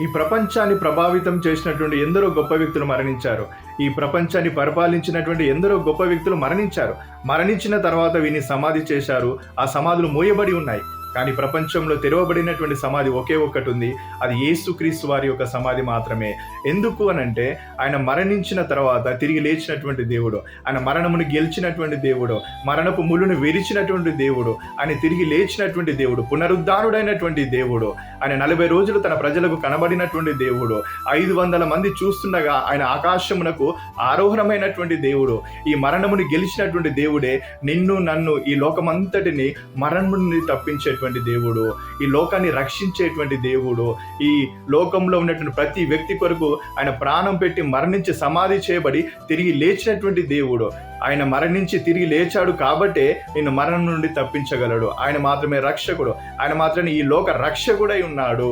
ఈ ప్రపంచాన్ని ప్రభావితం చేసినటువంటి ఎందరో గొప్ప వ్యక్తులు మరణించారు. ఈ ప్రపంచాన్ని పరిపాలించినటువంటి ఎందరో గొప్ప వ్యక్తులు మరణించారు. మరణించిన తర్వాత వీరిని సమాధి చేశారు. ఆ సమాధులు మూయబడి ఉన్నాయి. కానీ ప్రపంచంలో తెరవబడినటువంటి సమాధి ఒకే ఒక్కటి ఉంది. అది యేసుక్రీస్తు వారి యొక్క సమాధి మాత్రమే. ఎందుకు అనంటే ఆయన మరణించిన తర్వాత తిరిగి లేచినటువంటి దేవుడు, ఆయన మరణమును గెలిచినటువంటి దేవుడు, మరణపు ముళ్ళును విరిచినటువంటి దేవుడు, ఆయన తిరిగి లేచినటువంటి దేవుడు, పునరుద్ధానుడైనటువంటి దేవుడు, ఆయన 40 రోజులు తన ప్రజలకు కనబడినటువంటి దేవుడు, 500 మంది చూస్తుండగా ఆయన ఆకాశమునకు ఆరోహణమైనటువంటి దేవుడు, ఈ మరణమును గెలిచినటువంటి దేవుడే నిన్ను నన్ను ఈ లోకమంతటిని మరణం నుండి తప్పించేటువంటి దేవుడు, ఈ లోకాన్ని రక్షించేటువంటి దేవుడు, ఈ లోకంలో ఉన్నటువంటి ప్రతి వ్యక్తి కొరకు ఆయన ప్రాణం పెట్టి మరణించి సమాధి చేయబడి తిరిగి లేచినటువంటి దేవుడు. ఆయన మరణించి తిరిగి లేచాడు కాబట్టే నిన్ను మరణం నుండి తప్పించగలడు. ఆయన మాత్రమే రక్షకుడు. ఆయన మాత్రమే ఈ లోక రక్షకుడై ఉన్నాడు.